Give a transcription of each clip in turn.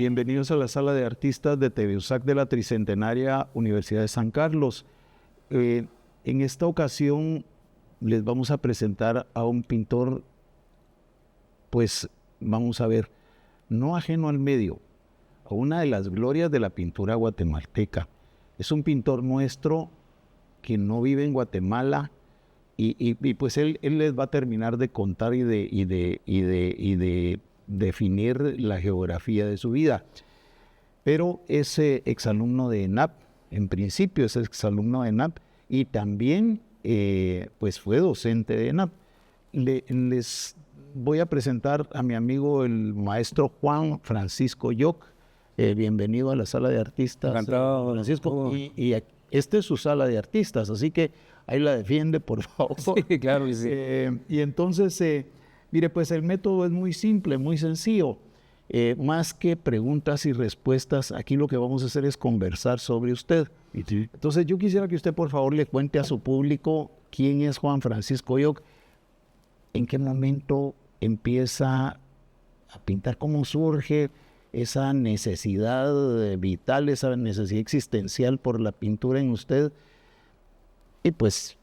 Bienvenidos a la sala de artistas de TVUSAC de la Tricentenaria Universidad de San Carlos. En esta ocasión les vamos a presentar a un pintor, pues vamos a ver, no ajeno al medio, a una de las glorias de la pintura guatemalteca. Es un pintor nuestro que no vive en Guatemala y pues él les va a terminar de contar y de definir la geografía de su vida. Pero es exalumno de ENAP, en principio es exalumno de ENAP y también pues fue docente de ENAP. Les voy a presentar a mi amigo el maestro Juan Francisco Yoc. Bienvenido a la sala de artistas. Encantado, Francisco. Y esta es su sala de artistas, así que ahí la defiende, por favor. Sí, claro que sí. Y entonces, mire, pues el método es muy simple, muy sencillo. Más que preguntas y respuestas, aquí lo que vamos a hacer es conversar sobre usted. Sí. Entonces, yo quisiera que usted, por favor, le cuente a su público quién es Juan Francisco Yoc, en qué momento empieza a pintar, cómo surge esa necesidad vital, esa necesidad existencial por la pintura en usted, y pues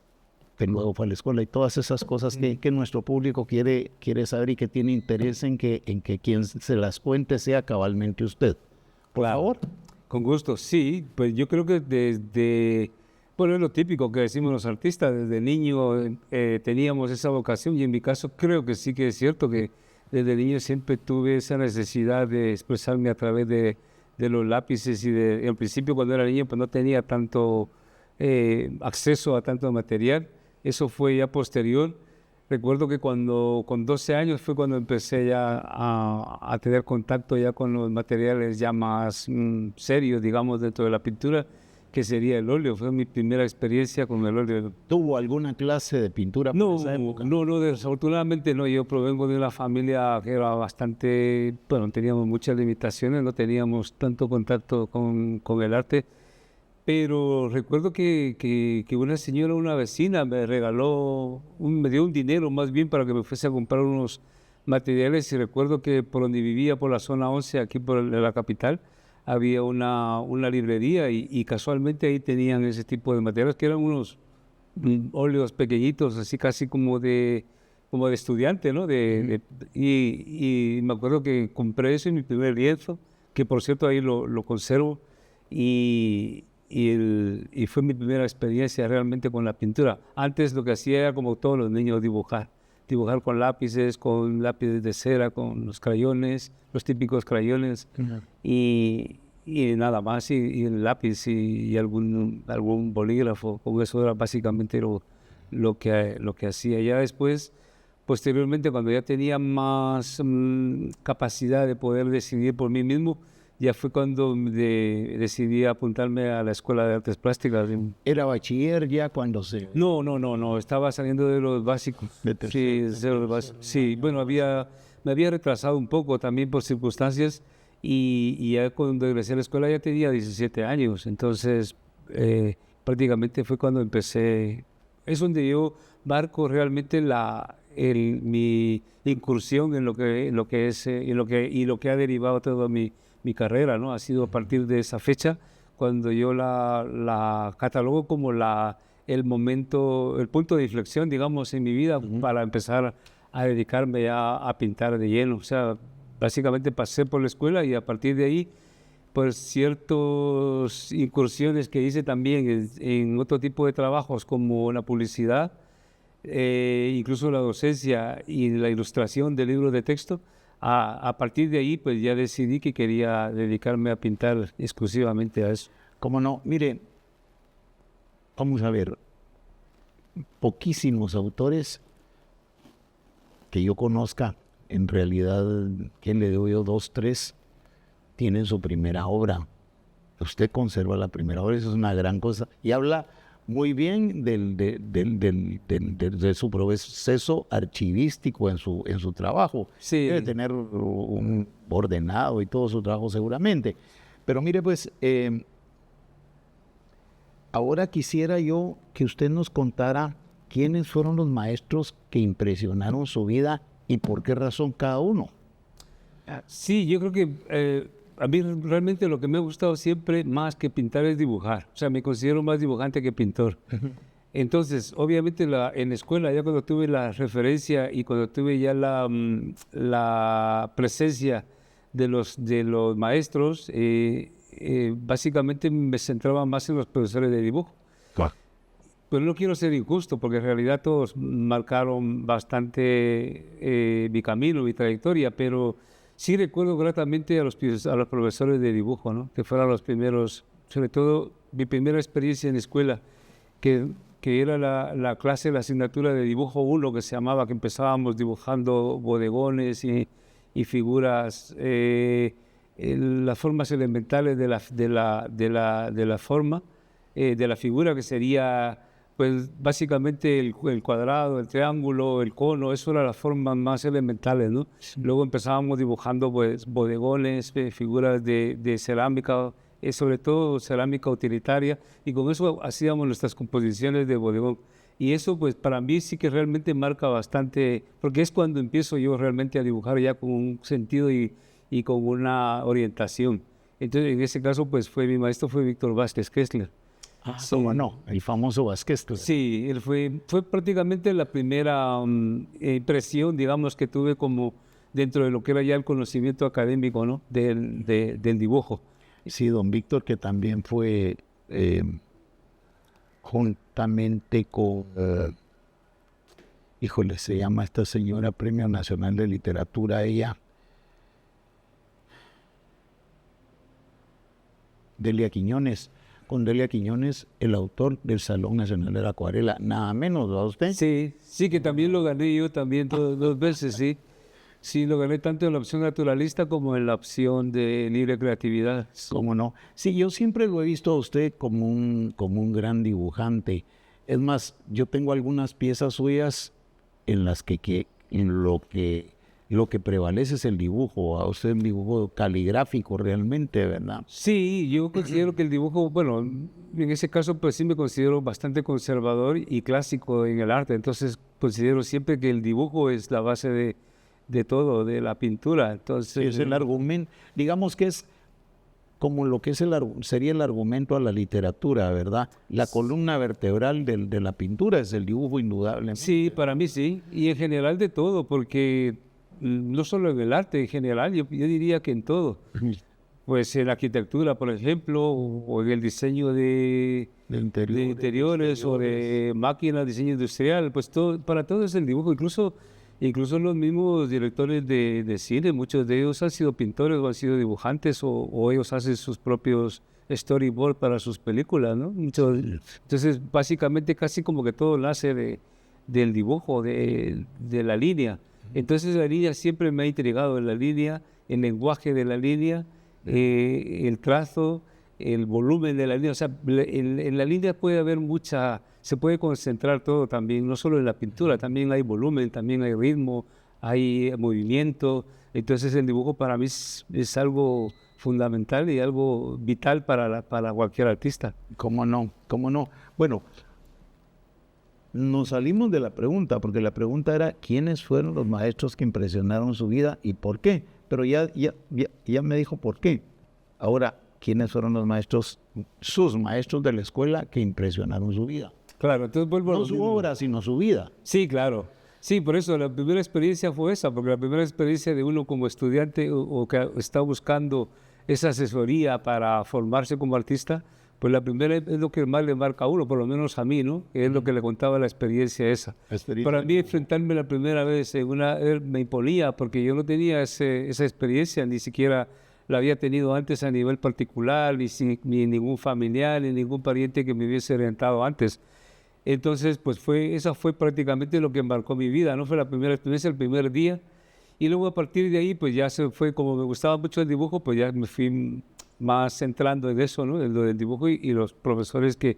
que luego fue a la escuela y todas esas cosas que nuestro público quiere saber y que tiene interés en que quien se las cuente sea cabalmente usted. Por favor. Con gusto, sí, pues yo creo que bueno, es lo típico que decimos los artistas, desde niño teníamos esa vocación y en mi caso creo que sí que es cierto que desde niño siempre tuve esa necesidad de expresarme a través de los lápices y en principio cuando era niño pues no tenía tanto acceso a tanto material, eso fue ya posterior. Recuerdo que con 12 años fue cuando empecé ya a tener contacto ya con los materiales ya más serios, digamos, dentro de la pintura, que sería el óleo. Fue mi primera experiencia con el óleo. ¿Tuvo alguna clase de pintura por esa época? No, desafortunadamente no. Yo provengo de una familia que era bastante, bueno, teníamos muchas limitaciones, no teníamos tanto contacto con el arte, pero recuerdo que una señora, una vecina, me dio un dinero más bien para que me fuese a comprar unos materiales y recuerdo que por donde vivía, por la zona 11, aquí por la capital, había una librería y casualmente ahí tenían ese tipo de materiales que eran unos óleos pequeñitos, así casi como de estudiante, ¿no? Y me acuerdo que compré eso en mi primer lienzo, que por cierto ahí lo conservo, y fue mi primera experiencia realmente con la pintura. Antes lo que hacía era como todos los niños dibujar con lápices, con lápices de cera, con los crayones, los típicos crayones, y nada más, y el lápiz y algún bolígrafo. Con eso era básicamente lo que hacía. Ya después, posteriormente, cuando ya tenía más capacidad de poder decidir por mí mismo, ya fue cuando decidí apuntarme a la Escuela de Artes Plásticas. ¿Era bachiller ya cuando se...? No, estaba saliendo de los básicos. Sí, bueno, me había retrasado un poco también por circunstancias y ya cuando regresé a la escuela ya tenía 17 años, entonces prácticamente fue cuando empecé. Es donde yo marco realmente mi incursión en lo que es y lo que ha derivado toda mi carrera, ¿no? Ha sido a partir de esa fecha cuando yo la catalogo como el punto de inflexión, digamos, en mi vida para empezar a dedicarme ya a pintar de lleno. O sea, básicamente pasé por la escuela y a partir de ahí, por ciertas incursiones que hice también en otro tipo de trabajos como la publicidad, incluso la docencia y la ilustración de libros de texto, a partir de ahí pues ya decidí que quería dedicarme a pintar exclusivamente a eso. ¿Cómo no? Mire, vamos a ver, poquísimos autores que yo conozca, en realidad, que le doy yo 2, 3, tienen su primera obra. Usted conserva la primera obra, eso es una gran cosa. Y habla muy bien de su proceso archivístico en su trabajo. Sí. Debe tener un ordenado y todo su trabajo seguramente. Pero mire, pues, ahora quisiera yo que usted nos contara quiénes fueron los maestros que impresionaron su vida y por qué razón cada uno. Sí, yo creo que a mí realmente lo que me ha gustado siempre más que pintar es dibujar. O sea, me considero más dibujante que pintor. Entonces, obviamente en la escuela, ya cuando tuve la referencia y cuando tuve ya la presencia de los maestros, básicamente me centraba más en los profesores de dibujo. Claro. Pero no quiero ser injusto, porque en realidad todos marcaron bastante mi camino, mi trayectoria, pero sí recuerdo gratamente a los profesores de dibujo, ¿no? Que fueron los primeros, sobre todo mi primera experiencia en escuela, que era la clase, la asignatura de dibujo 1, que se llamaba, que empezábamos dibujando bodegones y figuras, las formas elementales de la forma, de la figura, que sería pues básicamente el cuadrado, el triángulo, el cono. Eso eran las formas más elementales, ¿no? Luego empezábamos dibujando pues bodegones, figuras de cerámica, sobre todo cerámica utilitaria, y con eso hacíamos nuestras composiciones de bodegón. Y eso pues para mí sí que realmente marca bastante, porque es cuando empiezo yo realmente a dibujar ya con un sentido y con una orientación. Entonces en ese caso pues mi maestro fue Víctor Vázquez Kessler. Sí. ¿Cómo no? El famoso Vázquez. Sí, él fue prácticamente la primera impresión, digamos, que tuve como dentro de lo que era ya el conocimiento académico, ¿no? del dibujo. Sí, don Víctor, que también fue juntamente con, híjole, se llama esta señora Premio Nacional de Literatura, ella, Delia Quiñones. Con Delia Quiñones, el autor del Salón Nacional de la Acuarela, nada menos, ¿va usted? Sí, que también lo gané yo también dos veces, sí. Sí, lo gané tanto en la opción naturalista como en la opción de libre creatividad. ¿Cómo no? Sí, yo siempre lo he visto a usted como un gran dibujante. Es más, yo tengo algunas piezas suyas en las que lo que prevalece es el dibujo. A usted un dibujo caligráfico realmente, ¿verdad? Sí, yo considero que el dibujo, bueno, en ese caso pues sí me considero bastante conservador y clásico en el arte. Entonces considero siempre que el dibujo es la base de todo, de la pintura. Entonces es el argumento, digamos que es como lo que es sería el argumento a la literatura, ¿verdad? La columna vertebral de la pintura es el dibujo, indudablemente. Sí, para mí sí, y en general de todo, porque no solo en el arte, en general, yo diría que en todo. Pues en la arquitectura, por ejemplo, o en el diseño de interiores o de máquinas, diseño industrial, pues para todo es el dibujo. Incluso los mismos directores de cine, muchos de ellos han sido pintores o han sido dibujantes o ellos hacen sus propios storyboards para sus películas, ¿no? Entonces, básicamente casi como que todo nace del dibujo, de la línea. Entonces la línea siempre me ha intrigado, la línea, el lenguaje de la línea, el trazo, el volumen de la línea. O sea, en la línea puede haber se puede concentrar todo también, no solo en la pintura, también hay volumen, también hay ritmo, hay movimiento. Entonces el dibujo para mí es algo fundamental y algo vital para cualquier artista. ¿Cómo no? ¿Cómo no? Bueno, nos salimos de la pregunta, porque la pregunta era ¿quiénes fueron los maestros que impresionaron su vida y por qué? Pero ya me dijo por qué. Ahora, ¿quiénes fueron los maestros, sus maestros de la escuela que impresionaron su vida? Claro, entonces vuelvo a no su obra, sino su vida. Sí, claro. Sí, por eso la primera experiencia fue esa, porque la primera experiencia de uno como estudiante o que está buscando esa asesoría para formarse como artista, pues la primera es lo que más le marca a uno, por lo menos a mí, ¿no? Que es lo que le contaba la experiencia esa. Para mí enfrentarme la primera vez me imponía, porque yo no tenía esa experiencia, ni siquiera la había tenido antes a nivel particular, ni ningún familiar, ni ningún pariente que me hubiese orientado antes. Entonces, pues esa fue prácticamente lo que marcó mi vida, ¿no? Fue la primera experiencia, el primer día. Y luego a partir de ahí, pues ya se fue, como me gustaba mucho el dibujo, pues ya me fui más centrando en eso, ¿no? En lo del dibujo y los profesores que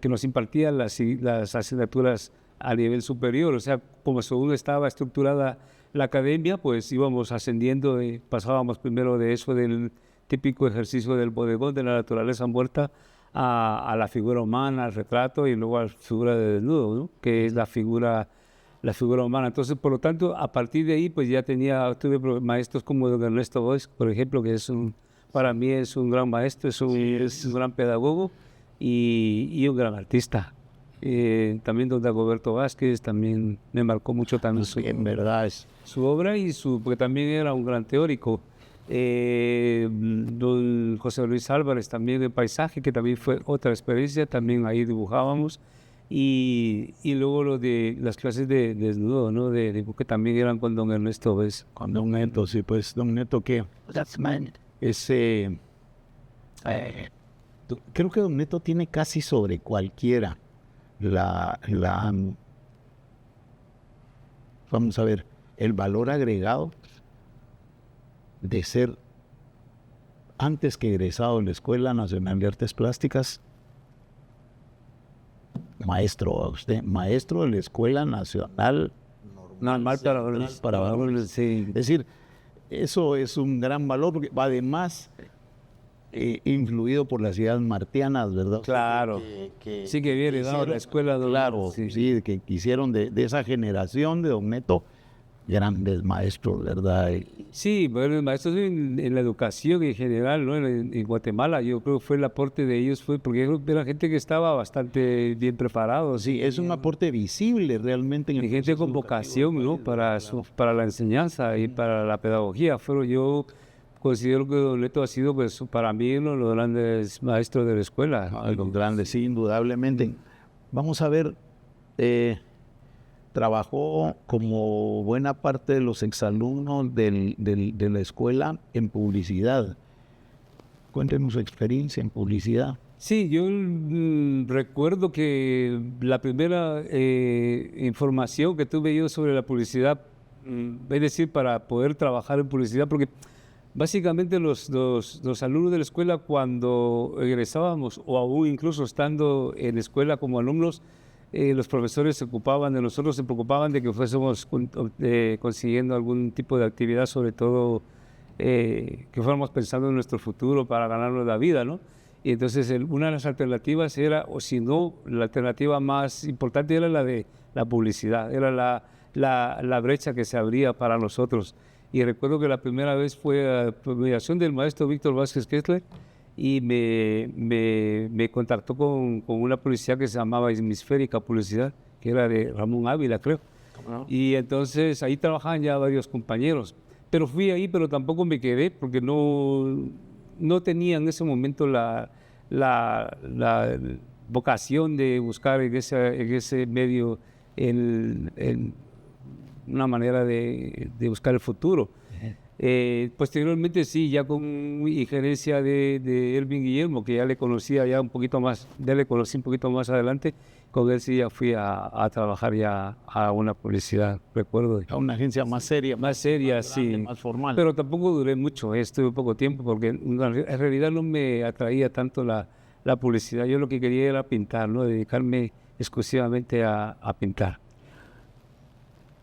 nos impartían las asignaturas a nivel superior. O sea, como según estaba estructurada la academia, pues íbamos ascendiendo, pasábamos primero de eso, del típico ejercicio del bodegón, de la naturaleza muerta, a la figura humana, al retrato y luego a la figura de desnudo, ¿no? Que es la figura la figura humana. Entonces, por lo tanto, a partir de ahí, pues ya tuve maestros como don Ernesto Boix, por ejemplo, que para mí es un gran maestro, es un gran pedagogo y un gran artista. También don Dagoberto Vázquez también me marcó mucho también En verdad su obra porque también era un gran teórico. Don José Luis Álvarez también de paisaje, que también fue otra experiencia, también ahí dibujábamos. Y luego lo de las clases de desnudo, ¿no? De dibujo, que también eran con don Ernesto Boix. Con don Neto, sí, pues don Neto que creo que don Neto tiene casi sobre cualquiera vamos a ver, el valor agregado de ser, antes que egresado de la Escuela Nacional de Artes Plásticas, maestro de la Escuela Nacional Normal para varones. Sí. Es decir, eso es un gran valor, porque además influido por las ideas martianas, ¿verdad? Claro. Sí, que había heredado la escuela. Claro, sí, que hicieron de esa generación de don Neto grandes maestros, ¿verdad? Sí, bueno, maestros en la educación en general, ¿no? En Guatemala, yo creo que fue el aporte de ellos, porque era gente que estaba bastante bien preparado. Sí, es un aporte visible realmente. Y gente con vocación, ¿no? Para la enseñanza y para la pedagogía. Yo considero que don Neto ha sido, pues, para mí, uno de los grandes maestros de la escuela. Los grandes, sí, indudablemente. Vamos a ver, trabajó como buena parte de los exalumnos de la escuela en publicidad. Cuéntenos su experiencia en publicidad. Sí, yo recuerdo que la primera información que tuve yo sobre la publicidad, es decir, para poder trabajar en publicidad, porque básicamente los alumnos de la escuela, cuando egresábamos o aún incluso estando en la escuela como alumnos, los profesores se ocupaban de nosotros, se preocupaban de que fuésemos consiguiendo algún tipo de actividad, sobre todo que fuéramos pensando en nuestro futuro para ganarnos la vida, ¿no? Y entonces una de las alternativas era, o si no, la alternativa más importante era la de la publicidad, era la brecha que se abría para nosotros. Y recuerdo que la primera vez fue a mediación del maestro Víctor Vázquez Kessler, y me contactó con una publicidad que se llamaba Hemisférica Publicidad, que era de Ramón Ávila, creo. Y entonces ahí trabajaban ya varios compañeros. Pero fui ahí, pero tampoco me quedé, porque no tenía en ese momento la vocación de buscar en ese medio una manera de buscar el futuro. Posteriormente sí, ya con injerencia de Elvin Guillermo, que ya le conocía ya un poquito más, ya le conocí un poquito más adelante, con él sí ya fui a trabajar ya a una publicidad, recuerdo. A una agencia más seria. Más seria, más grande, sí. más formal. Pero tampoco duré mucho, estuve poco tiempo, porque en realidad no me atraía tanto la publicidad. Yo lo que quería era pintar, ¿no? Dedicarme exclusivamente a pintar.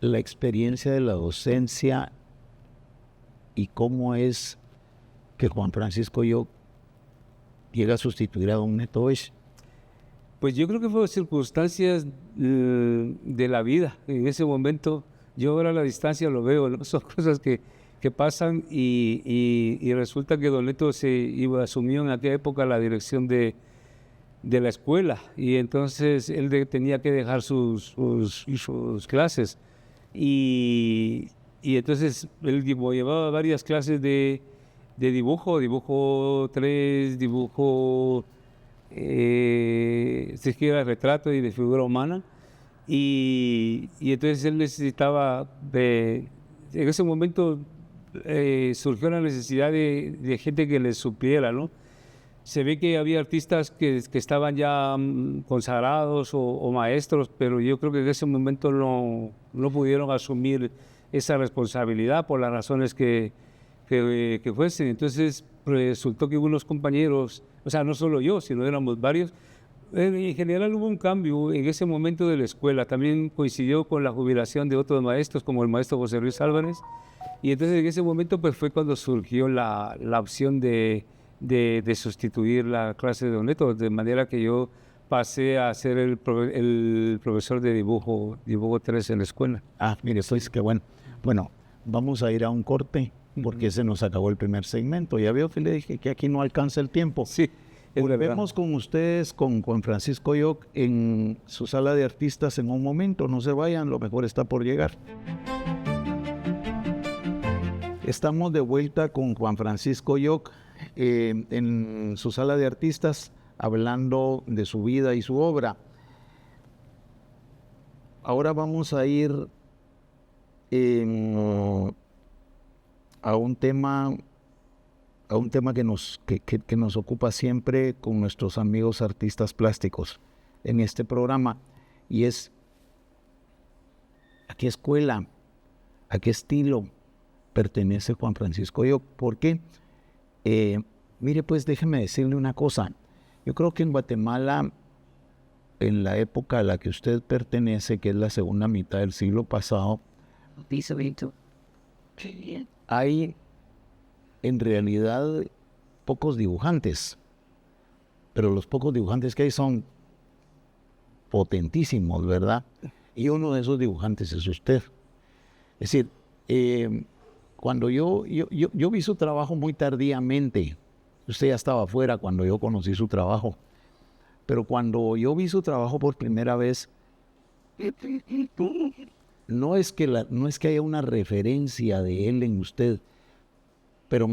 La experiencia de la docencia y cómo es que Juan Francisco Yo llega a sustituir a don Neto Boix. Pues yo creo que fueron circunstancias de la vida. En ese momento, yo ahora a la distancia lo veo, ¿no? Son cosas que pasan y resulta que don Neto asumió en aquella época la dirección de la escuela, y entonces él tenía que dejar sus clases. Y entonces él llevaba varias clases de dibujo 3, dibujo si quiera retrato y de figura humana, y entonces él necesitaba en ese momento surgió la necesidad de gente que le supiera, ¿no? Se ve que había artistas que estaban ya consagrados o maestros, pero yo creo que en ese momento no pudieron asumir esa responsabilidad por las razones que fuesen. Entonces resultó que unos compañeros, o sea, no solo yo, sino éramos varios. En general hubo un cambio en ese momento de la escuela. También coincidió con la jubilación de otros maestros, como el maestro José Luis Álvarez. Y entonces en ese momento pues fue cuando surgió la opción de sustituir la clase de don Neto, de manera que yo pasé a ser el profesor de dibujo 3 en la escuela. Ah, mire, pues qué bueno. Bueno, vamos a ir a un corte porque se nos acabó el primer segmento. Ya veo que le dije que aquí no alcanza el tiempo. Sí, es verdad. Volvemos con ustedes, con Juan Francisco Yoc, en su sala de artistas en un momento. No se vayan, lo mejor está por llegar. Estamos de vuelta con Juan Francisco Yoc en su sala de artistas, hablando de su vida y su obra. Ahora vamos a ir a un tema que nos ocupa siempre con nuestros amigos artistas plásticos en este programa, y es ¿a qué escuela, a qué estilo pertenece Juan Francisco Yoc? ¿Por qué? Mire, pues déjeme decirle una cosa. Yo creo que en Guatemala, en la época a la que usted pertenece, que es la segunda mitad del siglo pasado, hay en realidad pocos dibujantes, pero los pocos dibujantes que hay son potentísimos, ¿verdad? Y uno de esos dibujantes es usted. Es decir, cuando yo vi su trabajo muy tardíamente. Usted ya estaba afuera cuando yo conocí su trabajo, pero cuando yo vi su trabajo por primera vez, no es que haya una referencia de él en usted, pero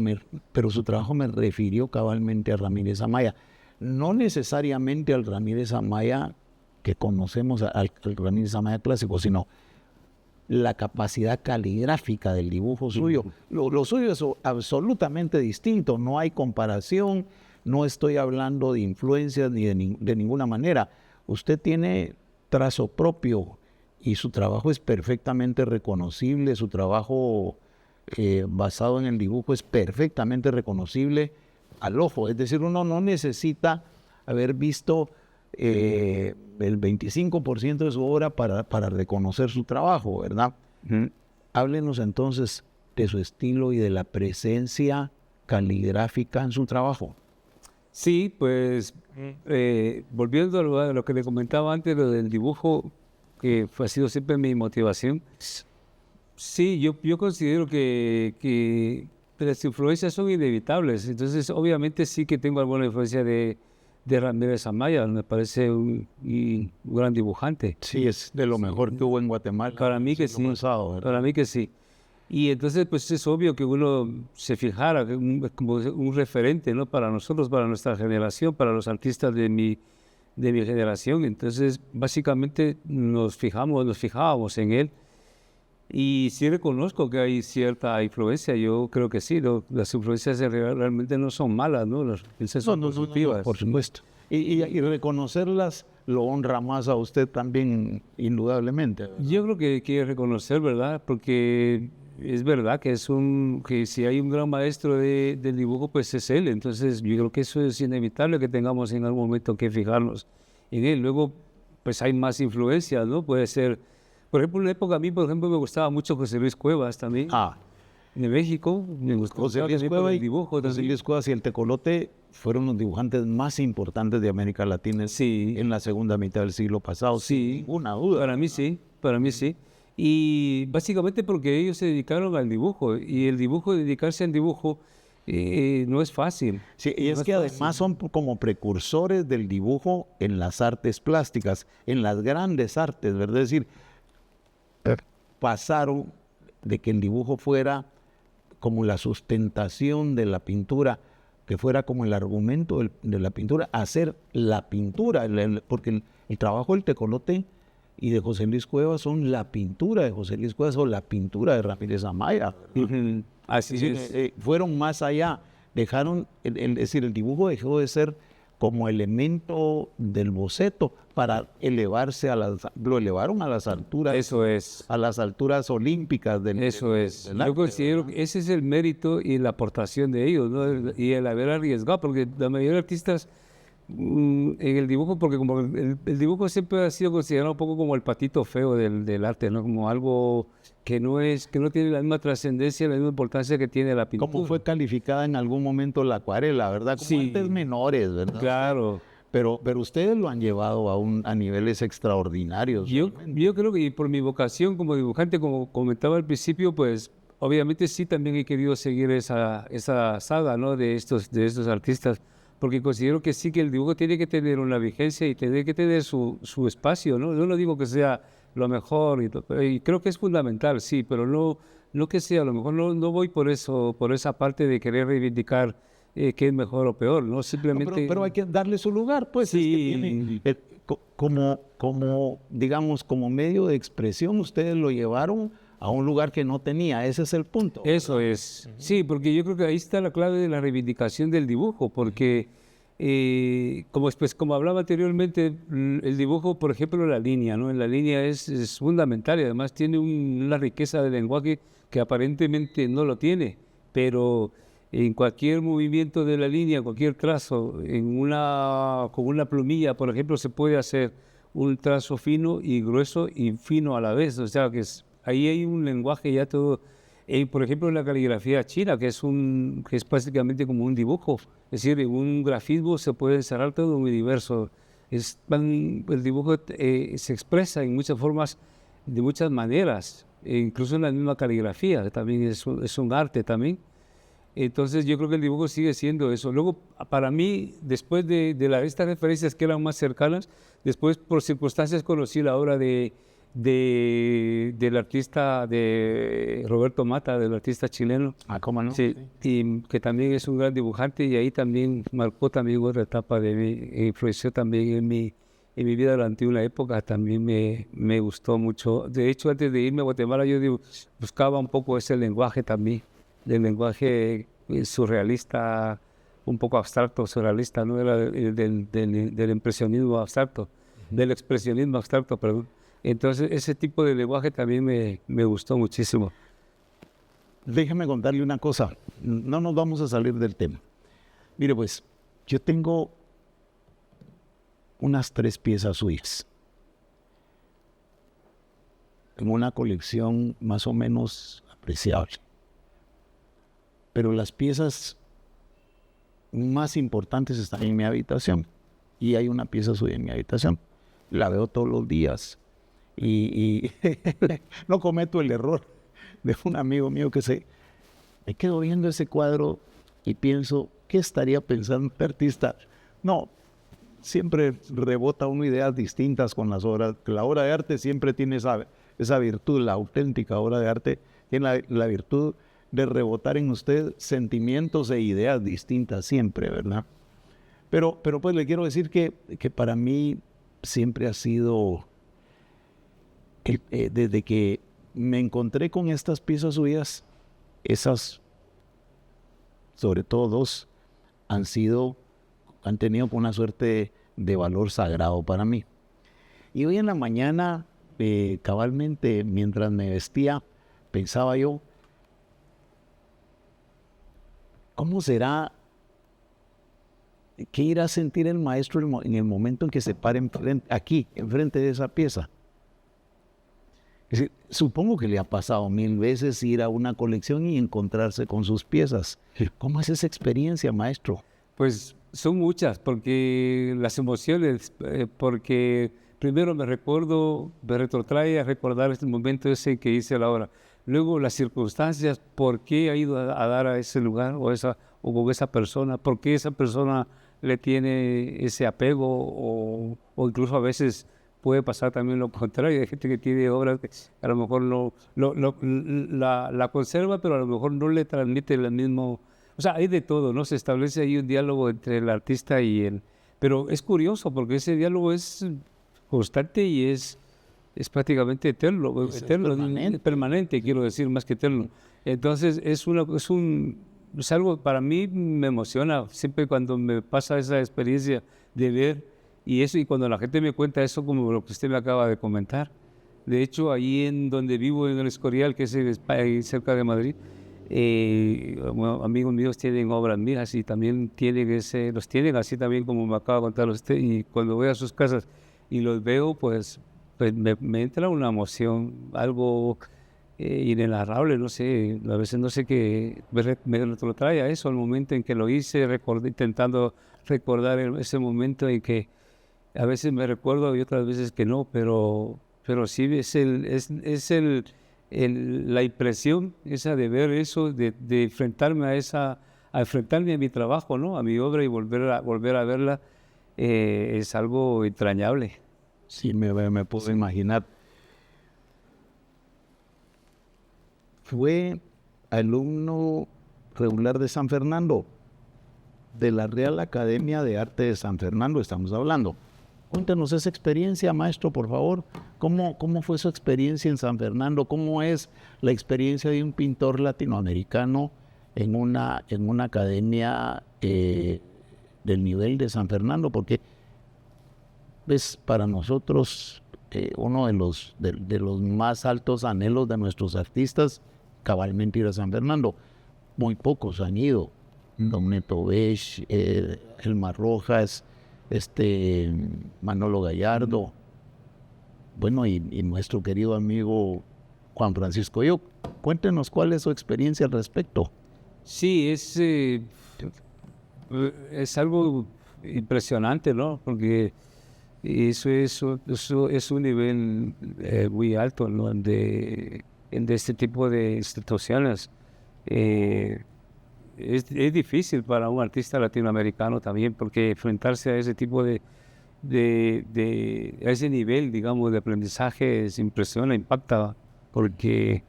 su trabajo me refirió cabalmente a Ramírez Amaya. No necesariamente al Ramírez Amaya que conocemos, al Ramírez Amaya clásico, sino la capacidad caligráfica del dibujo suyo. Lo suyo es absolutamente distinto, no hay comparación, no estoy hablando de influencias ni de ninguna manera. Usted tiene trazo propio y su trabajo es perfectamente reconocible, su trabajo basado en el dibujo es perfectamente reconocible al ojo. Es decir, uno no necesita haber visto el 25% de su obra para reconocer su trabajo, ¿verdad? Háblenos entonces de su estilo y de la presencia caligráfica en su trabajo. Sí, pues volviendo a lo que le comentaba antes, lo del dibujo, que ha sido siempre mi motivación. Sí, yo considero que las influencias son inevitables. Entonces, obviamente sí que tengo alguna influencia de Ramírez Amaya, me parece un gran dibujante. Sí, es de lo mejor que hubo en Guatemala. Para mí que sí, para mí que sí. Y entonces, pues es obvio que uno se fijara como un referente, ¿no? Para nosotros, para nuestra generación, para los artistas de mi generación. Entonces, básicamente nos fijábamos en él. Y sí reconozco que hay cierta influencia, yo creo que sí, las influencias realmente no son malas, ¿no? Las influencias son positivas. No, por supuesto. Y reconocerlas lo honra más a usted también, indudablemente, ¿verdad? Yo creo que hay que reconocer, ¿verdad? Porque es verdad que que si hay un gran maestro del dibujo, pues es él. Entonces yo creo que eso es inevitable que tengamos en algún momento que fijarnos en él. Luego, pues hay más influencias, ¿no? Puede ser... Por ejemplo, en una época a mí, por ejemplo, me gustaba mucho José Luis Cuevas también. De México, me gustó José Luis Cuevas el dibujo. José Luis Cuevas y el Tecolote fueron los dibujantes más importantes de América Latina en la segunda mitad del siglo pasado. Sí, sin ninguna duda. Para mí sí. Y básicamente porque ellos se dedicaron al dibujo. Y dedicarse al dibujo no es fácil. Sí, y es que además son como precursores del dibujo en las artes plásticas, en las grandes artes, ¿verdad? Es decir, pasaron de que el dibujo fuera como la sustentación de la pintura, que fuera como el argumento de la pintura, a hacer la pintura, porque el trabajo del Tecolote y de José Luis Cuevas son la pintura de José Luis Cuevas o la pintura de Ramírez Amaya. Así es. Fueron más allá, dejaron, es decir, el dibujo dejó de ser como elemento del boceto para elevarse lo elevaron a las alturas. Eso es. A las alturas olímpicas del Eso es. del arte, Yo considero ¿verdad? que ese es el mérito y la aportación de ellos, ¿no? Y el haber arriesgado, porque la mayoría de artistas en el dibujo, porque como el dibujo siempre ha sido considerado un poco como el patito feo del arte, ¿no? Como algo que no tiene la misma trascendencia, la misma importancia que tiene la pintura. Como fue calificada en algún momento la acuarela, ¿verdad? Como Sí. artes menores, ¿verdad? Claro. pero ustedes lo han llevado a niveles extraordinarios. Yo creo que por mi vocación como dibujante, como comentaba al principio, pues obviamente sí también he querido seguir esa saga, ¿no? de estos artistas, porque considero que sí que el dibujo tiene que tener una vigencia y tiene que tener su espacio, ¿no? Yo no digo que sea lo mejor, y creo que es fundamental, sí, pero no que sea, a lo mejor no voy por eso, por esa parte de querer reivindicar qué es mejor o peor, ¿no? Simplemente... Pero hay que darle su lugar, pues. Sí. Es que tiene, digamos, como medio de expresión, ustedes lo llevaron a un lugar que no tenía. Ese es el punto. Eso es. Sí, porque yo creo que ahí está la clave de la reivindicación del dibujo, porque como hablaba anteriormente, el dibujo, por ejemplo, la línea, ¿no? En la línea es fundamental y además tiene una riqueza de lenguaje que aparentemente no lo tiene, pero en cualquier movimiento de la línea, cualquier trazo, con una plumilla, por ejemplo, se puede hacer un trazo fino y grueso y fino a la vez. O sea, ahí hay un lenguaje ya todo. Por ejemplo, en la caligrafía china, que es básicamente como un dibujo. Es decir, en un grafismo se puede encerrar todo muy diverso. El dibujo se expresa en muchas formas, de muchas maneras, incluso en la misma caligrafía, que también es un arte también. Entonces yo creo que el dibujo sigue siendo eso. Luego, para mí, después de estas referencias que eran más cercanas, después por circunstancias conocí la obra del artista de Roberto Mata, del artista chileno. ¿Cómo no? Sí, y que también es un gran dibujante y ahí también marcó también otra etapa de mí, influenció también en mi vida durante una época, también me gustó mucho. De hecho, antes de irme a Guatemala yo buscaba un poco ese lenguaje también, del lenguaje surrealista, un poco abstracto, surrealista, ¿no? Era del impresionismo abstracto, del expresionismo abstracto, perdón. Entonces, ese tipo de lenguaje también me gustó muchísimo. Déjeme contarle una cosa, no nos vamos a salir del tema. Mire, pues, yo tengo unas 3 piezas suyas en una colección más o menos apreciable. Pero las piezas más importantes están en mi habitación. Y hay una pieza suya en mi habitación. La veo todos los días. Y no cometo el error de un amigo mío me quedo viendo ese cuadro y pienso, ¿qué estaría pensando el artista? No, siempre rebota uno ideas distintas con las obras. La obra de arte siempre tiene esa virtud, la auténtica obra de arte tiene la virtud de rebotar en usted sentimientos e ideas distintas siempre, ¿verdad? Pero pues le quiero decir que para mí siempre ha sido, desde que me encontré con estas piezas suyas, esas, sobre todo 2, han tenido una suerte de valor sagrado para mí. Y hoy en la mañana, cabalmente, mientras me vestía, pensaba yo, ¿cómo será? ¿Qué irá a sentir el maestro en el momento en que se pare aquí, enfrente de esa pieza? Es decir, supongo que le ha pasado 1000 veces ir a una colección y encontrarse con sus piezas. ¿Cómo es esa experiencia, maestro? Pues son muchas, porque las emociones, porque primero me retrotrae a recordar este momento ese que hice la obra. Luego las circunstancias, por qué ha ido a dar a ese lugar o con esa persona, por qué esa persona le tiene ese apego o incluso a veces puede pasar también lo contrario. Hay gente que tiene obras que a lo mejor la conserva, pero a lo mejor no le transmite el mismo... O sea, hay de todo, ¿no? Se establece ahí un diálogo entre el artista y él. Pero es curioso porque ese diálogo es constante y es prácticamente eterno, permanente, quiero decir, más que eterno. Entonces, es algo, para mí me emociona siempre cuando me pasa esa experiencia de ver y cuando la gente me cuenta eso como lo que usted me acaba de comentar. De hecho, ahí en donde vivo, en el Escorial, que es ahí cerca de Madrid, amigos míos tienen obras mías y también los tienen así también como me acaba de contar usted, y cuando voy a sus casas y los veo, pues me entra una emoción, algo inenarrable, no sé, a veces no sé qué, me lo trae a eso, al momento en que lo hice, intentando recordar ese momento en que a veces me recuerdo y otras veces que no, pero sí la impresión esa de ver eso, de enfrentarme a enfrentarme a mi trabajo, ¿no? A mi obra y volver a verla, es algo entrañable. Sí, me puedo imaginar. Fue alumno regular de San Fernando, de la Real Academia de Arte de San Fernando estamos hablando. Cuéntanos esa experiencia, maestro, por favor. ¿Cómo fue su experiencia en San Fernando? ¿Cómo es la experiencia de un pintor latinoamericano en una academia del nivel de San Fernando? Porque es para nosotros uno de los más altos anhelos de nuestros artistas, cabalmente ir a San Fernando. Muy pocos han ido. Don Neto Bech, Elmar Rojas, Manolo Gallardo, bueno, y nuestro querido amigo Juan Francisco Yo. Cuéntenos cuál es su experiencia al respecto. Sí, es algo impresionante, ¿no? Porque eso es un nivel muy alto, ¿no? De este tipo de instituciones. Es difícil para un artista latinoamericano también, porque enfrentarse a ese tipo a ese nivel, digamos, de aprendizaje impresiona, impacta, porque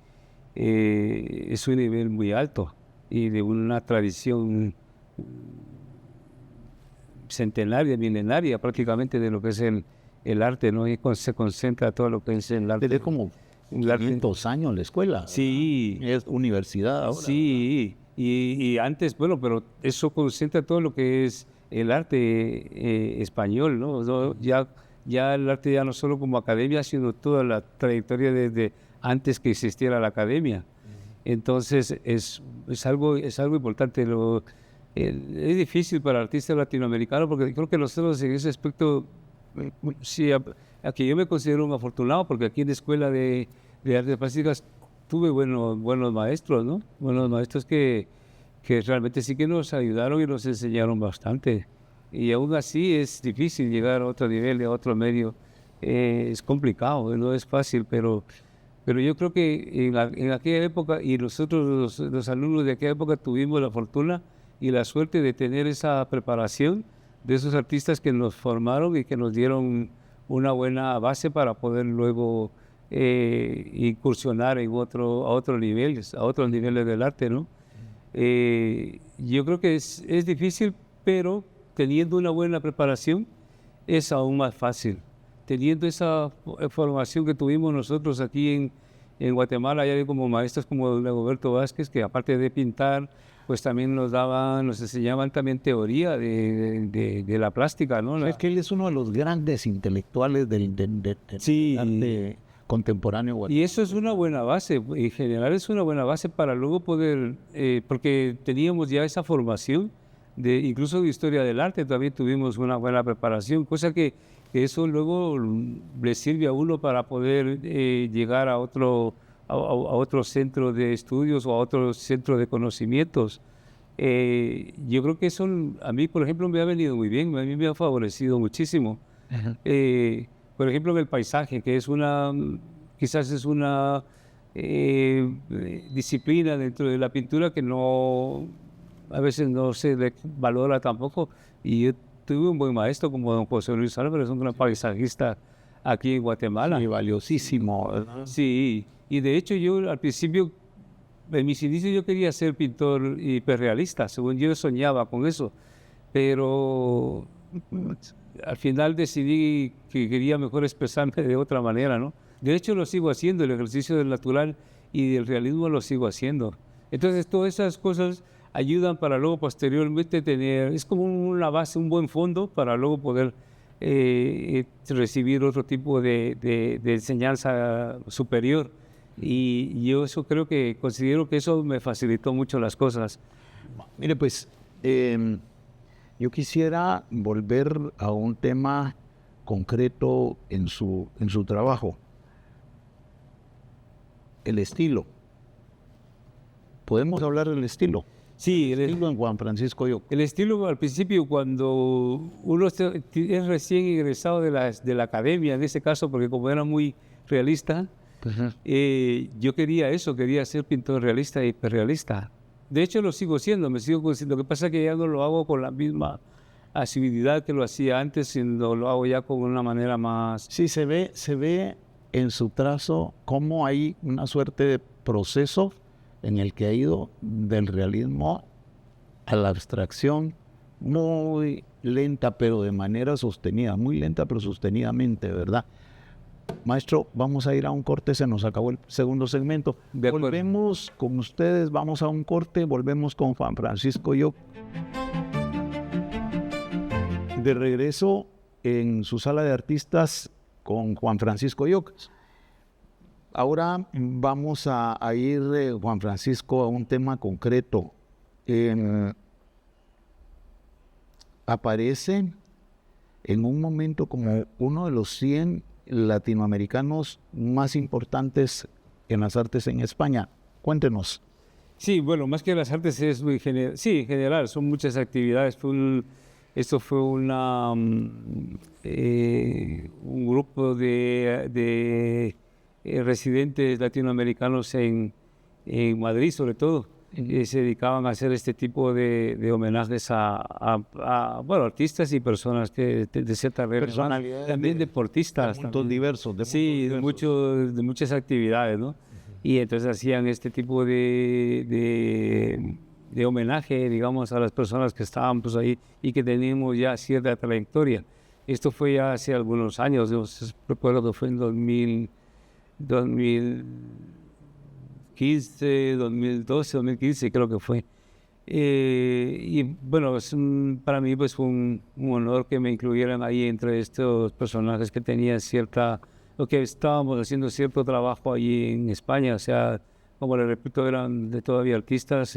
es un nivel muy alto y de una tradición centenaria, milenaria prácticamente de lo que es el arte, ¿no? Y se concentra todo lo que es el arte. Tiene como 500 años la escuela. Sí. Es universidad ahora. Sí, y antes, bueno, pero eso concentra todo lo que es el arte español, ¿no? Ya el arte ya no solo como academia, sino toda la trayectoria desde antes que existiera la academia. Entonces es algo importante. Es difícil para artistas latinoamericanos porque creo que nosotros en ese aspecto, sí, aquí yo me considero un afortunado porque aquí en la Escuela de Artes Plásticas tuve buenos maestros, ¿no? Buenos maestros que realmente sí que nos ayudaron y nos enseñaron bastante. Y aún así es difícil llegar a otro nivel, a otro medio. Es complicado, no es fácil, pero yo creo que en aquella época, y nosotros los alumnos de aquella época tuvimos la fortuna y la suerte de tener esa preparación de esos artistas que nos formaron y que nos dieron una buena base para poder luego incursionar a otros niveles del arte, ¿no? Yo creo que es difícil, pero teniendo una buena preparación es aún más fácil. Teniendo esa formación que tuvimos nosotros aquí en Guatemala, ya como maestros como don Dagoberto Vázquez, que aparte de pintar, pues también nos enseñaban también teoría de la plástica, ¿no? Es que él es uno de los grandes intelectuales del Sí. arte contemporáneo guatemalteco. Y eso es una buena base, en general es una buena base para luego poder, porque teníamos ya esa formación, incluso de historia del arte, también tuvimos una buena preparación, cosa que eso luego le sirve a uno para poder llegar a otro centro de estudios o a otro centro de conocimientos. Yo creo que eso a mí, por ejemplo, me ha venido muy bien, a mí me ha favorecido muchísimo. Por ejemplo, en el paisaje, que quizás es una disciplina dentro de la pintura que a veces no se le valora tampoco. Y yo tuve un buen maestro como don José Luis Álvarez, un gran paisajista aquí en Guatemala. Sí, valiosísimo, ¿verdad? Sí, y de hecho yo al principio, en mis inicios yo quería ser pintor hiperrealista, según yo soñaba con eso, pero al final decidí que quería mejor expresarme de otra manera, ¿no? De hecho lo sigo haciendo, el ejercicio del natural y del realismo lo sigo haciendo. Entonces todas esas cosas ayudan para luego posteriormente es como una base, un buen fondo para luego poder recibir otro tipo de enseñanza superior. Y yo considero que eso me facilitó mucho las cosas. Mire, pues, yo quisiera volver a un tema concreto en su trabajo. el estilo. ¿Podemos hablar del estilo? Sí, El estilo en Juan Francisco Lloc. el estilo al principio, cuando uno es recién egresado de la academia, en ese caso, porque como era muy realista, yo quería eso, quería ser pintor realista y hiperrealista. De hecho, lo sigo siendo, me sigo siendo. Lo que pasa es que ya no lo hago con la misma asiduidad que lo hacía antes, sino lo hago ya con una manera más... Sí, se ve en su trazo cómo hay una suerte de proceso en el que ha ido del realismo a la abstracción muy lenta, pero de manera sostenida, muy lenta, pero sostenidamente, ¿verdad? Maestro, vamos a ir a un corte, se nos acabó el segundo segmento. De acuerdo. Volvemos con ustedes, vamos a un corte, volvemos con Juan Francisco Lloc. De regreso en su sala de artistas con Juan Francisco Lloc. Ahora vamos a ir, Juan Francisco, a un tema concreto. Aparece en un momento como uno de los 100 latinoamericanos más importantes en las artes en España. Cuéntenos. Sí, bueno, más que las artes es muy general. Sí, en general, son muchas actividades. Esto fue un grupo de residentes latinoamericanos en Madrid, sobre todo, que se dedicaban a hacer este tipo de homenajes a bueno, artistas y personas que de cierta Personalidades también deportistas. De mundos también. diversos. Sí, de muchas actividades, ¿no? Y entonces hacían este tipo de homenaje, digamos, a las personas que estaban pues, ahí y que teníamos ya cierta trayectoria. Esto fue ya hace algunos años, yo recuerdo que fue en 2015, 2012, 2015 creo que fue. Y bueno, para mí pues fue un honor que me incluyeran ahí entre estos personajes que tenían lo que estábamos haciendo cierto trabajo allí en España, o sea, como les repito, eran todavía artistas,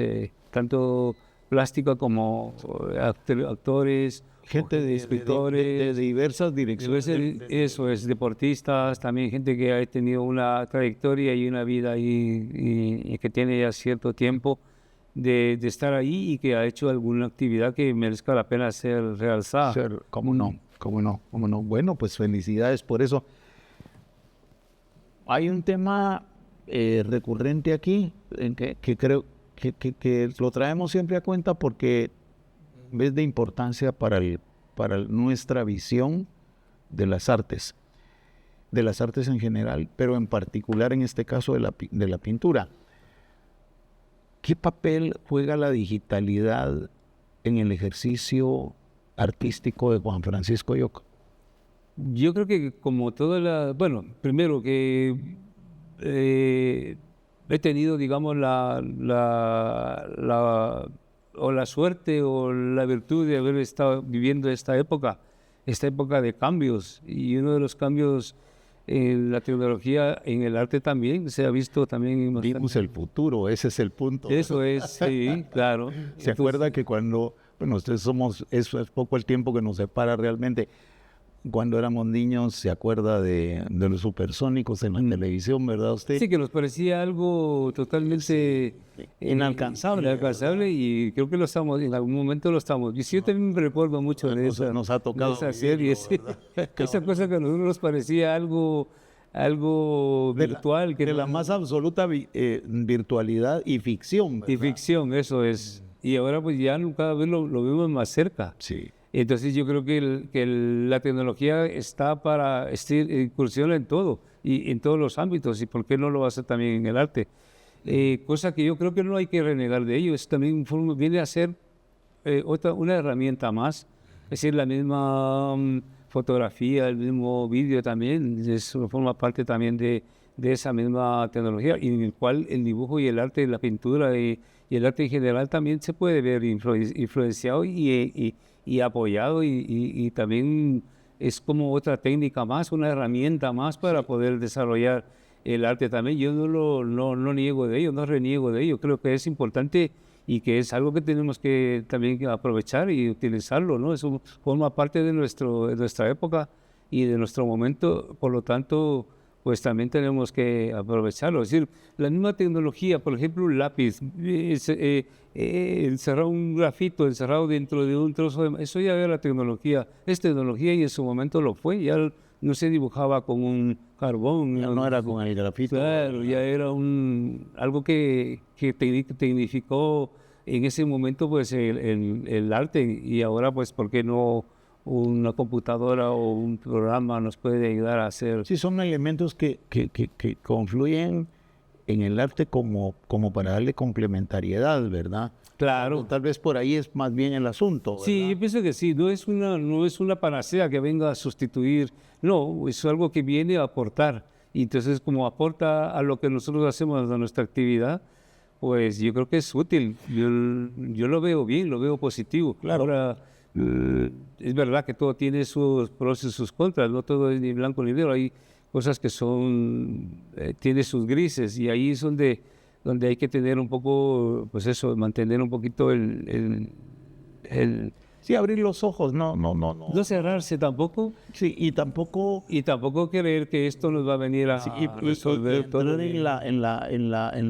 tanto plástica como actores, gente de escritores, de diversas direcciones. Eso es, deportistas, también gente que ha tenido una trayectoria y una vida y que tiene ya cierto tiempo de estar ahí y que ha hecho alguna actividad que merezca la pena ser realzada. ¿Cómo no? ¿Cómo no? ¿Cómo no? Bueno, pues felicidades por eso. Hay un tema recurrente aquí en que creo que lo traemos siempre a cuenta porque es de importancia para nuestra visión de las artes en general, pero en particular en este caso de la pintura. ¿Qué papel juega la digitalidad en el ejercicio artístico de Juan Francisco Lloc? Yo creo que como bueno, primero que he tenido, digamos, la suerte o la virtud de haber estado viviendo esta época de cambios. Y uno de los cambios en la tecnología, en el arte también, se ha visto también... Vimos el futuro, ese es el punto. Eso es, sí, claro. ¿Se acuerda que cuando, bueno, eso es poco el tiempo que nos separa realmente? Cuando éramos niños, se acuerda de los supersónicos en la televisión, ¿verdad usted? Sí, que nos parecía algo totalmente inalcanzable y creo que en algún momento lo estamos. Yo también me recuerdo mucho de esa, nos ha tocado esa serie, sí. Esa cosa que a nosotros nos parecía algo virtual. De la más absoluta virtualidad y ficción, ¿verdad? Y ficción, eso es. Y ahora pues ya cada vez lo vemos más cerca. Sí. Entonces yo creo que la tecnología está para incursionar en todo y en todos los ámbitos, y por qué no lo va a hacer también en el arte. Cosa que yo creo que no hay que renegar de ello, es también viene a ser una herramienta más, es decir, la misma fotografía, el mismo vídeo también, forma parte también de esa misma tecnología, y en el cual el dibujo y el arte, la pintura y el arte en general también se puede ver influenciado y apoyado y también es como otra técnica más, una herramienta más para poder desarrollar el arte también. Yo no niego de ello, no reniego de ello, creo que es importante y que es algo que tenemos que también aprovechar y utilizarlo, ¿no? Eso forma parte de nuestra época y de nuestro momento, por lo tanto, pues también tenemos que aprovecharlo. Es decir, la misma tecnología, por ejemplo, un lápiz, encerrar un grafito encerrado dentro de un trozo eso ya era tecnología, es tecnología y en su momento lo fue, ya no se dibujaba con un carbón. Ya no era con el grafito. Claro, ya era algo que tecnificó en ese momento pues el arte y ahora pues, ¿por qué no? Una computadora o un programa nos puede ayudar a hacer. Sí, son elementos que confluyen en el arte como para darle complementariedad, ¿verdad? Claro. Tal vez por ahí es más bien el asunto, ¿verdad? Sí, yo pienso que sí, no es una panacea que venga a sustituir, no, es algo que viene a aportar. Y entonces, como aporta a lo que nosotros hacemos, a nuestra actividad, pues yo creo que es útil. Yo lo veo bien, lo veo positivo. Claro. Ahora, es verdad que todo tiene sus pros y sus contras, no todo es ni blanco ni negro, hay cosas que tiene sus grises y ahí es donde hay que tener un poco, pues eso, mantener un poquito Sí, abrir los ojos, no. no cerrarse tampoco. Sí, y tampoco creer que esto nos va a venir a resolver todo. En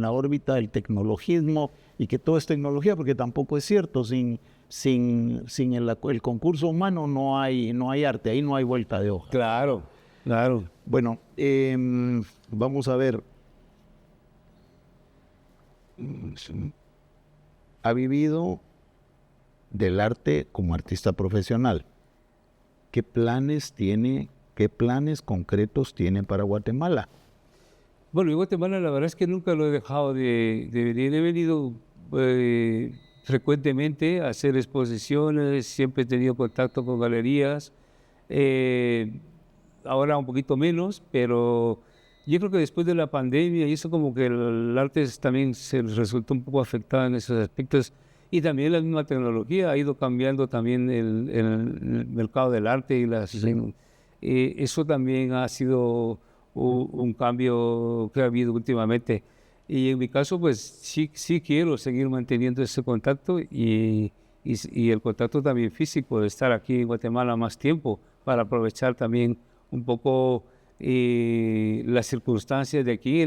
la órbita del tecnologismo y que todo es tecnología, porque tampoco es cierto, sin el concurso humano no hay arte, ahí no hay vuelta de hoja. Claro. Bueno, vamos a ver. Ha vivido del arte como artista profesional. ¿Qué planes concretos tiene para Guatemala? Bueno, en Guatemala la verdad es que nunca lo he dejado de venir. He venido frecuentemente a hacer exposiciones, siempre he tenido contacto con galerías. Ahora un poquito menos, pero yo creo que después de la pandemia hizo como que el arte también se resultó un poco afectado en esos aspectos. Y también la misma tecnología ha ido cambiando también el mercado del arte y eso también ha sido un cambio que ha habido últimamente. Y en mi caso, pues sí quiero seguir manteniendo ese contacto y el contacto también físico, de estar aquí en Guatemala más tiempo para aprovechar también un poco las circunstancias de aquí,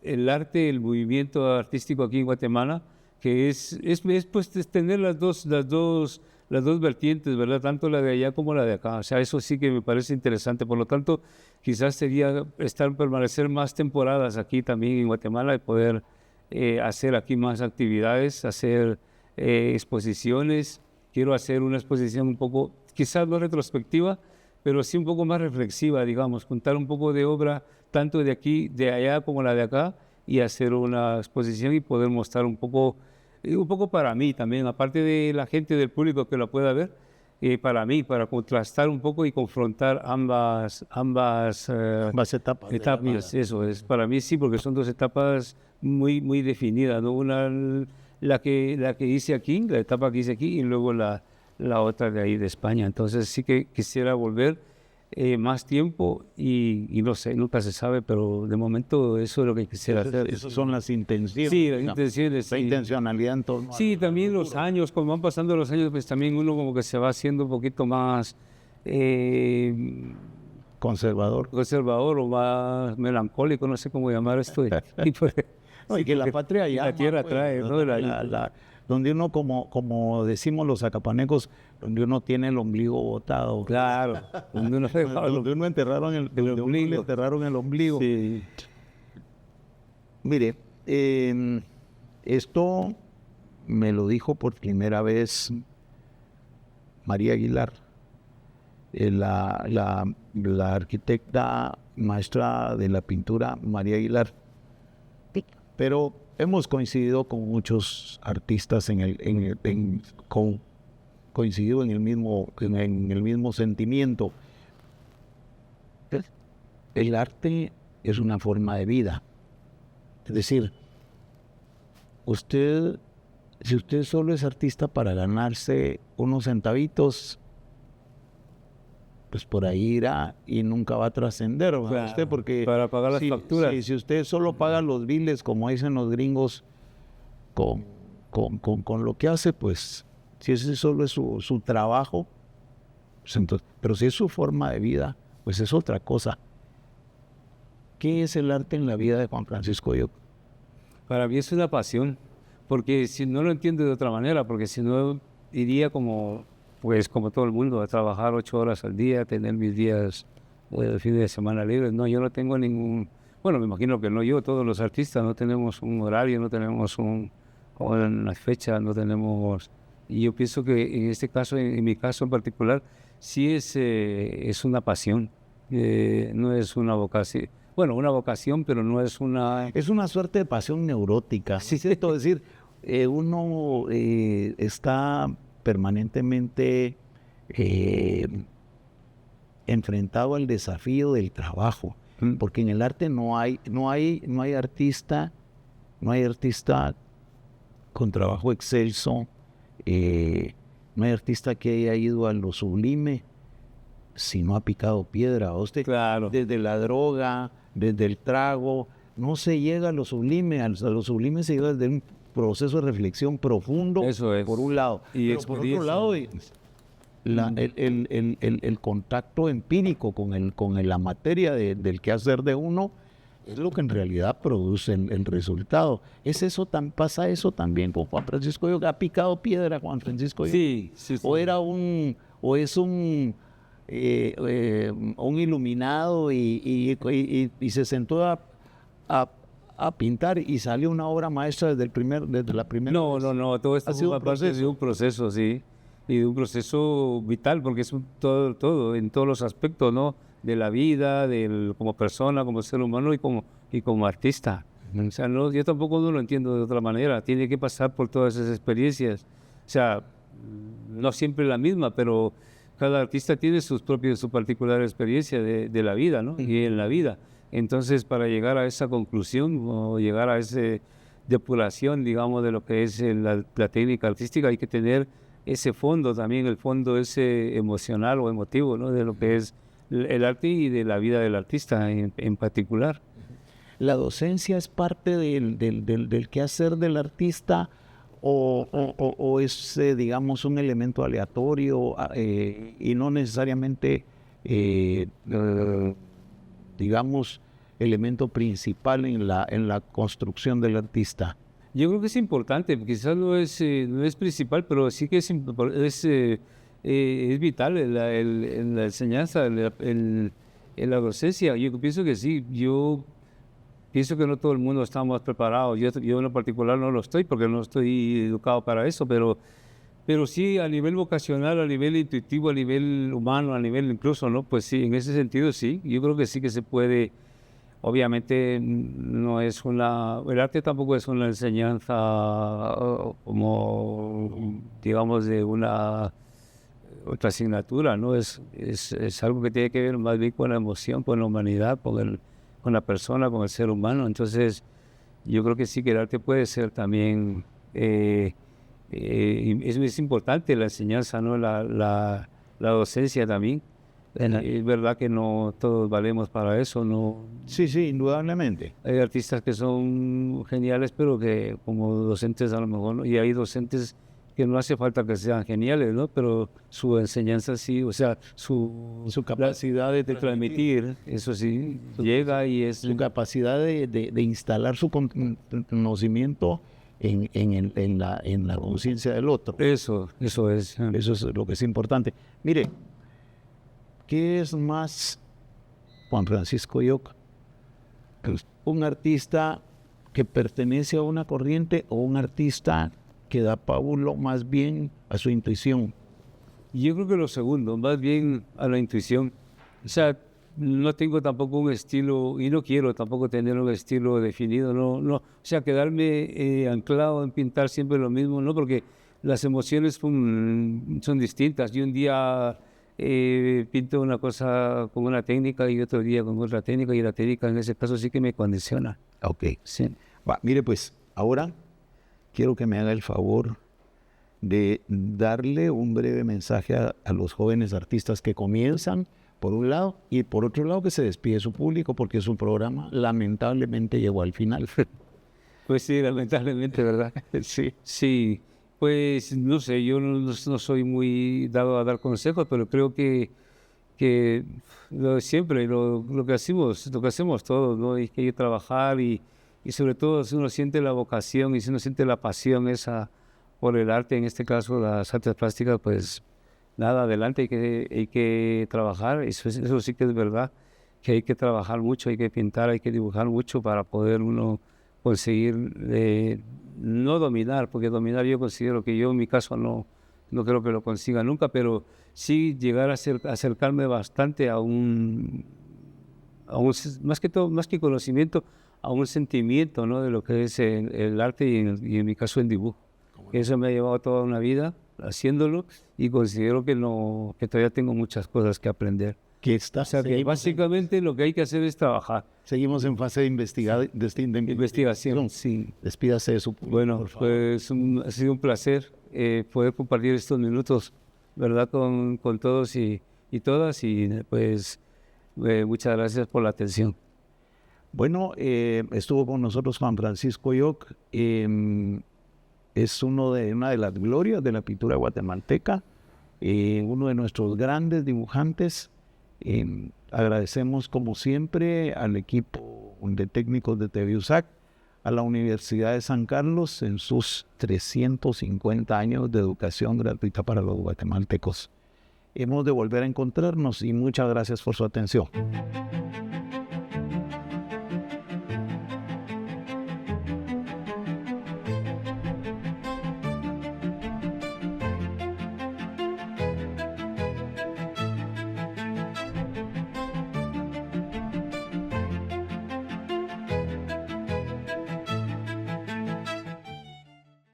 el arte, el movimiento artístico aquí en Guatemala, que es tener las dos vertientes, ¿verdad? Tanto la de allá como la de acá. O sea, eso sí que me parece interesante. Por lo tanto, quizás sería permanecer más temporadas aquí también en Guatemala y poder hacer aquí más actividades, hacer exposiciones. Quiero hacer una exposición un poco, quizás no retrospectiva, pero sí un poco más reflexiva, digamos, contar un poco de obra, tanto de aquí, de allá como la de acá, y hacer una exposición y poder mostrar un poco para mí también, aparte de la gente del público que la pueda ver, para mí, para contrastar un poco y confrontar ambas etapas. Eso es, para mí sí, porque son dos etapas muy, muy definidas, ¿no? Una, la que hice aquí, la etapa que hice aquí, y luego la otra de ahí de España. Entonces sí que quisiera volver más tiempo y no sé, nunca se sabe, pero de momento eso es lo que quisiera hacer. Esas son las intenciones. Sí, las intenciones. La intencionalidad en torno sí, también los años, como van pasando los años, pues también uno como que se va haciendo un poquito más conservador o más melancólico, no sé cómo llamar esto. Y que la patria llama, la tierra trae, ¿no? Donde uno, como decimos los zacapanecos, donde uno tiene el ombligo botado. Claro. Donde uno enterraron el ombligo. Sí. Mire, esto me lo dijo por primera vez María Aguilar, la arquitecta maestra de la pintura María Aguilar. Pero hemos coincidido con muchos artistas coincidido en el mismo sentimiento. El arte es una forma de vida. Es decir, si usted solo es artista para ganarse unos centavitos, pues por ahí irá y nunca va a trascender, claro, usted, porque para pagar las facturas. Si usted solo paga los biles, como dicen los gringos, con lo que hace, pues si ese solo es su trabajo, pues entonces, pero si es su forma de vida, pues es otra cosa. ¿Qué es el arte en la vida de Juan Francisco Llop? Para mí es una pasión, porque si no lo entiendo de otra manera, porque si no iría como, pues como todo el mundo, a trabajar 8 horas al día, tener mis días de fin de semana libres. No, yo no tengo ningún, bueno, me imagino que no yo, todos los artistas no tenemos un horario, no tenemos una fecha, no tenemos, y yo pienso que en este caso, en mi caso en particular, sí es una pasión, no es una vocación. Bueno, una vocación, pero no es una... Es una suerte de pasión neurótica. Sí, es cierto decir, uno está permanentemente enfrentado al desafío del trabajo, porque en el arte no hay artista con trabajo excelso, no hay artista que haya ido a lo sublime si no ha picado piedra. Usted, Claro. desde la droga, desde el trago, no se llega a lo sublime. A lo sublime se llega desde un proceso de reflexión profundo, Eso es. por un lado. Y Pero por otro experiencia. lado, el contacto empírico con la materia del quehacer de uno es lo que en realidad produce el resultado. Pasa eso también con Juan Francisco Llop. ¿Ha picado piedra Juan Francisco Llop? Sí. O es un iluminado y se sentó a pintar y salió una obra maestra desde la primera vez. No, todo esto Ha sido forma un parte de proceso. un proceso, sí, y de un proceso vital, porque es todo, en todos los aspectos, ¿no? De la vida, como persona, como ser humano y como artista. O sea, no, yo tampoco no lo entiendo de otra manera, tiene que pasar por todas esas experiencias. O sea, no siempre la misma, pero cada artista tiene su particular experiencia de la vida, ¿no? Y en la vida. Entonces, para llegar a esa conclusión o llegar a esa depuración, digamos, de lo que es la técnica artística, hay que tener ese fondo también, el fondo ese emocional o emotivo, ¿no? De lo que es el arte y de la vida del artista en particular. ¿La docencia es parte del quehacer del artista o es, digamos, un elemento aleatorio y no necesariamente, digamos, elemento principal en la construcción del artista? Yo creo que es importante, quizás no es principal, pero sí que es vital en la enseñanza, en la docencia. Yo pienso que sí, yo pienso que no todo el mundo estamos preparados. Yo en lo particular no lo estoy porque no estoy educado para eso, pero sí a nivel vocacional, a nivel intuitivo, a nivel humano, a nivel incluso, ¿no? Pues sí, en ese sentido sí, yo creo que sí que se puede. Obviamente no es el arte tampoco es una enseñanza como, digamos, de una otra asignatura, ¿no? Es algo que tiene que ver más bien con la emoción, con la humanidad, con la persona, con el ser humano. Entonces, yo creo que sí que el arte puede ser también, es importante la enseñanza, ¿no? La docencia también. Es verdad que no todos valemos para eso, no. Sí, indudablemente. Hay artistas que son geniales, pero que como docentes a lo mejor no. Y hay docentes que no hace falta que sean geniales, ¿no? Pero su enseñanza sí, o sea, Su capacidad de transmitir, eso sí, llega y es... Su capacidad de instalar su conocimiento en la conciencia del otro. Eso es. Eso es lo que es importante. Mire, ¿qué es más Juan Francisco Llop? ¿Un artista que pertenece a una corriente o un artista que da pábulo más bien a su intuición? Yo creo que lo segundo, más bien a la intuición. O sea, no tengo tampoco un estilo, y no quiero tampoco tener un estilo definido, no. O sea, quedarme anclado en pintar siempre lo mismo, ¿no? Porque las emociones son distintas. Y un día pinto una cosa con una técnica y otro día con otra técnica, y la técnica en ese caso sí que me condiciona. Ok. Sí. Mire, pues, ahora quiero que me haga el favor de darle un breve mensaje a los jóvenes artistas que comienzan, por un lado, y por otro lado que se despide su público, porque su programa lamentablemente llegó al final. Pues sí, lamentablemente, ¿verdad? Sí. Sí, pues no sé, yo no soy muy dado a dar consejos, pero creo que que siempre lo que hacemos todos, ¿no? Hay que trabajar y sobre todo si uno siente la vocación y si uno siente la pasión esa por el arte, en este caso las artes plásticas, pues nada, adelante, hay que trabajar, eso sí que es verdad, que hay que trabajar mucho, hay que pintar, hay que dibujar mucho para poder uno conseguir, no dominar, porque dominar yo considero que yo en mi caso no creo que lo consiga nunca, pero sí llegar a acercarme bastante más que todo, más que conocimiento, a un sentimiento, ¿no? De lo que es el arte y en mi caso el dibujo. Eso me ha llevado toda una vida haciéndolo y considero que todavía tengo muchas cosas que aprender. O sea que básicamente lo que hay que hacer es trabajar. Seguimos en fase de Investigación, sí. Despídase de su público, Bueno, por favor. pues ha sido un placer poder compartir estos minutos, ¿verdad? Con todos y todas y pues muchas gracias por la atención. Bueno, estuvo con nosotros Juan Francisco Yoc, es una de las glorias de la pintura guatemalteca, uno de nuestros grandes dibujantes. Agradecemos como siempre al equipo de técnicos de TVUSAC, a la Universidad de San Carlos en sus 350 años de educación gratuita para los guatemaltecos. Hemos de volver a encontrarnos y muchas gracias por su atención.